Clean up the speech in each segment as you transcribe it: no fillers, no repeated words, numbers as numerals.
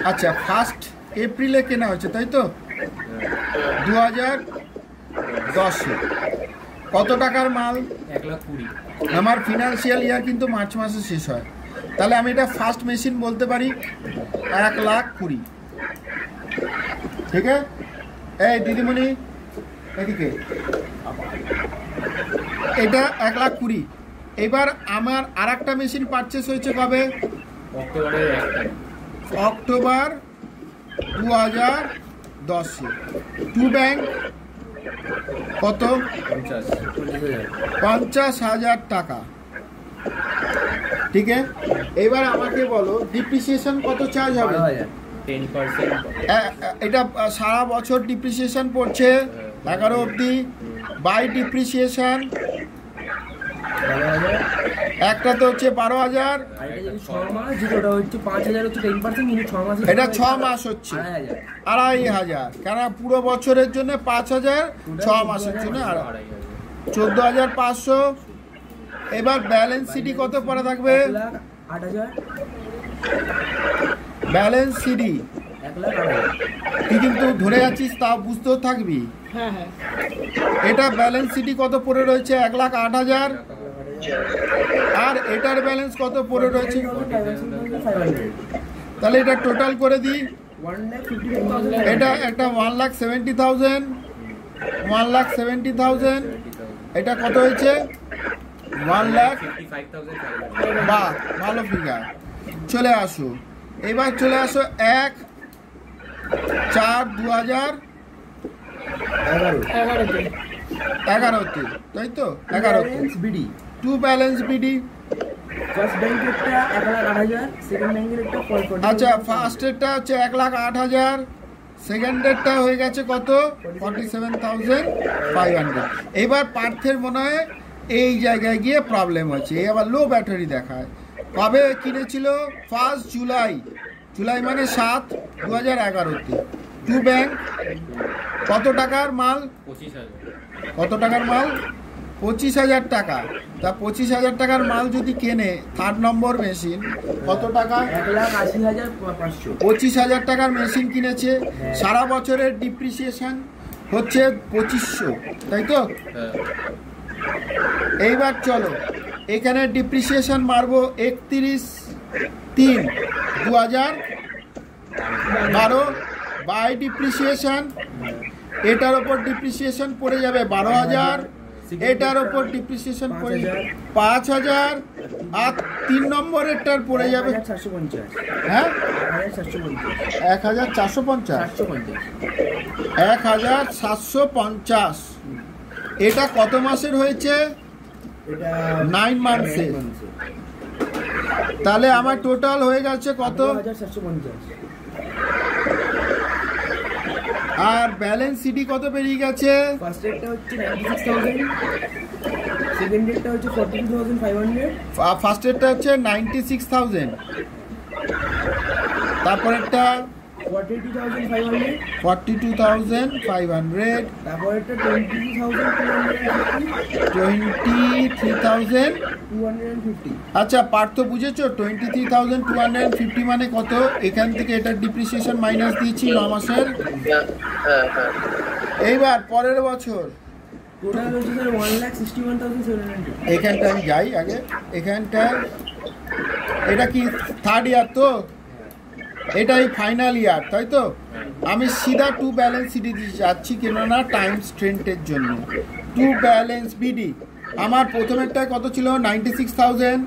আচ্ছা, 1 এপ্রিলে কেনা হয়েছে তাই তো? 2010-এ। কত টাকার মাল? 1,20,000। আমার ফিনান্সিয়াল ইয়ার কিন্তু মার্চ মাসে শেষ হয়, তাহলে আমি এটা ফার্স্ট মেশিন বলতে পারি 1,20,000। ঠিক আছে? এই দিদিমণি এদিকে, এটা 1,20,000। এবার আমার আর একটা মেশিন পারচেস হয়েছে কবে? অক্টোবর 2010-এ। টু ব্যাংক কত? 50,000 টাকা। ঠিক আছে, এবার আমাকে বলো ডিপ্রিসিয়েশন কত চার্জ হবে? 10%। এটা সারা বছর ডিপ্রিসিয়েশন পড়ছে 11 অবধি। বাই ডিপ্রিসিয়েশন একটা তো হচ্ছে 12,000, এটা 6 মাস হচ্ছে 2,500। কেন পুরো বছরের জন্য 5,000, 6 মাসের জন্য 14,500। এবার ব্যালেন্স সিডি কত পড়ে থাকবে? 8,000। ব্যালেন্স সিডি তুই কিন্তু ধরে যাচ্ছিস, তা বুঝতেও থাকবি। এটা ব্যালেন্স সিডি কত পড়ে রয়েছে? 1,08,000। আর এটার ব্যালেন্স কত পড়ে রয়েছে? তাহলে এটা টোটাল করে দিই। এটা একটা 1,70,000, 1,70,000। এটা কত হয়েছে? 1,55,000। বাহ, ভালো ফিগার। চলে আসো, এবার চলে আসো 1/4/2011-তে, তাই তো? 11তে BD to balance BD. First ব্যাংকেরটা 1,08,000, সেকেন্ড ব্যাংকেরটা 40,000। আচ্ছা, ফার্স্টেরটা হচ্ছে 1,08,000, সেকেন্ডেরটা হয়ে গেছে কত? 47,500। এবার পার্থের মনে হয় এই জায়গায় গিয়ে প্রবলেম হচ্ছে, এই আবার লো ব্যাটারি দেখায়। কবে কিনেছিল? 1 জুলাই। জুলাই মানে 7, 2011-তে। টু ব্যাংক কত টাকার মাল? 25,000। কত টাকার মাল? 25,000 টাকা। তা 25,000 টাকার মাল যদি কেনে, 3 নম্বর মেশিন, কত টাকা? 1,80,500। 25,000 টাকার মেশিন কিনেছে। সারা বছরের ডিপ্রিসিয়েশন হচ্ছে 2,500, তাই তো? এইবার চলো এখানে ডিপ্রিসিয়েশন মারবো 31/3/2012 বাই ডিপ্রিসিয়েশন। এটার ওপর ডিপ্রিসিয়েশন পড়ে যাবে 12,000, এটার ওপর ডিপ্রিসিয়েশন পড়ে 5,000, আর 3 নম্বরেরটার পড়ে যাবে 1,450। হ্যাঁ 1,450। 1,750। এটা কত মাসের হয়েছে? এটা 9 মান্থসের। তাহলে আমার টোটাল হয়ে গেছে কত? 1,750। আর ব্যালেন্স সিডি কত বেরিয়ে গেছে? ফার্স্ট রেটটা হচ্ছে 96,000, সেকেন্ড রেটটা হচ্ছে 42,500, ফার্স্টেরটা হচ্ছে 96,000, তারপরেরটা 42,500, 42,500, তারপরেরটা 23,250। আচ্ছা পার্থ বুঝেছো? 23,250 মানে কত? এখান থেকে এটার ডিপ্রিসিয়েশন মাইনাস দিয়েছি 9 মাসের। এইবার পরের বছর টোটাল হচ্ছে স্যার 1,61,700। এখানটা আমি যাই আগে, এখানটা এটা কি থার্ড ইয়ার তো? এটাই ফাইনাল ইয়ার তাই তো? আমি সিধা টু ব্যালেন্স সিডি দিয়ে যাচ্ছি, কেননা টাইম স্ট্রেন্টের জন্য। টু ব্যালেন্স বিডি আমার প্রথমেরটায় কত ছিল? 96,000,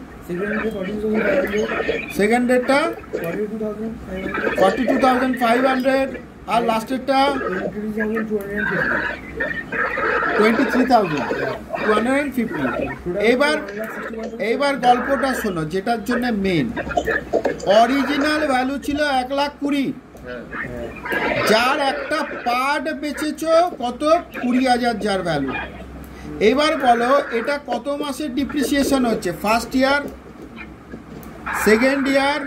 সেকেন্ডেরটা 42,500, আর লাস্টেরটা 23,250। এইবার গল্পটা শোনো, যেটার জন্য মেন। অরিজিনাল ভ্যালু ছিল 1,20,000, যার একটা পার্ট বেচেছো কত? 20,000 যার ভ্যালু। এবার বলো এটা কত মাসের ডিপ্রিসিয়েশন হচ্ছে? ফার্স্ট ইয়ার, সেকেন্ড ইয়ার,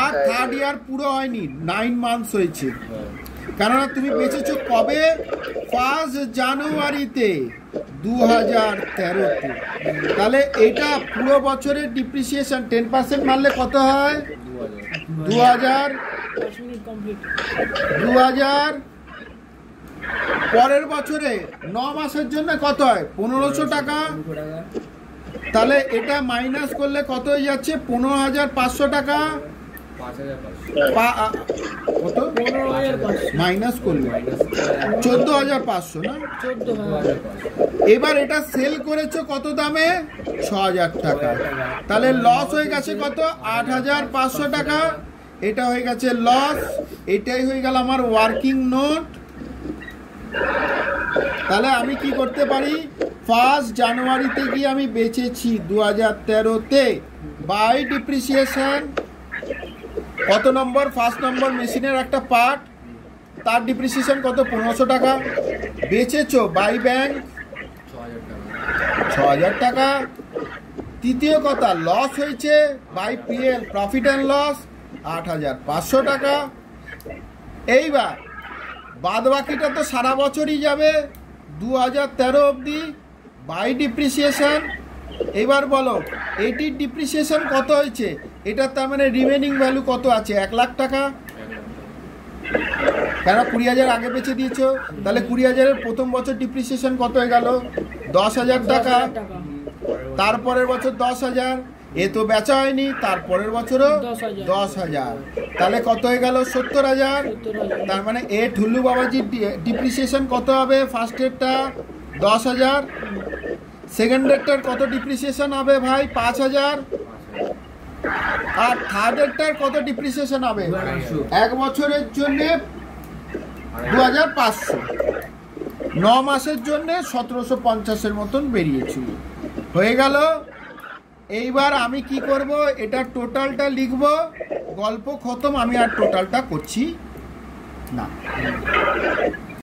আর থার্ড ইয়ার পুরো হয়নি, 9 মান্থস হয়েছে। কেননা তুমি বেচেছো কবে? 1 জানুয়ারিতে 2013-তে। তাহলে এটা পুরো বছরের ডিপ্রিসিয়েশন 10% মারলে কত হয়? 2000 5 মিনিট কমপ্লিট। 2000 পরের বছরে 9 মাসের জন্য কত হয়? 1500 টাকা। 200 টাকা। তাহলে এটা মাইনাস করলে কত হয়ে যাচ্ছে? 15500 টাকা। 5500 কত 15,500 মাইনাস করলে 14500 না? 14,000। এবার এটা সেল করেছো কত দামে? 6000 টাকা। তাহলে লস হয়ে গেছে কত? 8500 টাকা। এটা হয়ে গেছে লস। এটাই হয়ে গেল আমার ওয়ার্কিং নোট। তাহলে আমি কি করতে পারি? 1 জানুয়ারিতে গিয়ে আমি বেচেছি 2013-তে বাই ডিপ্রিসিয়েশন কত নম্বর? 1 নম্বর মেশিনের একটা পার্ট, তার ডিপ্রিসিয়েশন কত? 1500 টাকা। বেচেছো বাই ব্যাংক 6000 টাকা। তৃতীয় কথা, লস হয়েছে by PL profit and loss 8500 টাকা। এইবার বাদ বাকিটা তো সারা বছরই যাবে 2013 অবধি বাই ডিপ্রিসিয়েশন। এবার বলো এটির ডিপ্রিসিয়েশন কত হয়েছে? এটা তার মানে রিমেনিং ভ্যালু কত আছে? 1 লাখ টাকা। কেন 20,000 আগে বেচে দিয়েছো, তাহলে 20,000-এর প্রথম বছর ডিপ্রিসিয়েশন কত হয়ে গেল? 10,000 টাকা। তারপরের বছর 10,000। এ তো বেচা হয়নি, তারপরের বছরও 10,000। তাহলে কত হয়ে গেল? 70,000। তার মানে এ ঠুল্লু বাবাজির ডিপ্রিসিয়েশন কত হবে? ফার্স্ট এরটা 10,000। সেকেন্ড এরটার কত ডিপ্রিসিয়েশন হবে ভাই? 5,000। আর থার্ড এরটার কত ডিপ্রিসিয়েশন হবে? 1 বছরের জন্য 2500। 9 মাসের জন্য 1750-এর মতন বেরিয়েছিল। হয়ে গেল। এইবার আমি কি করব? এটা টোটালটা লিখব। গল্প খতম। আমি আর টোটালটা করছি না।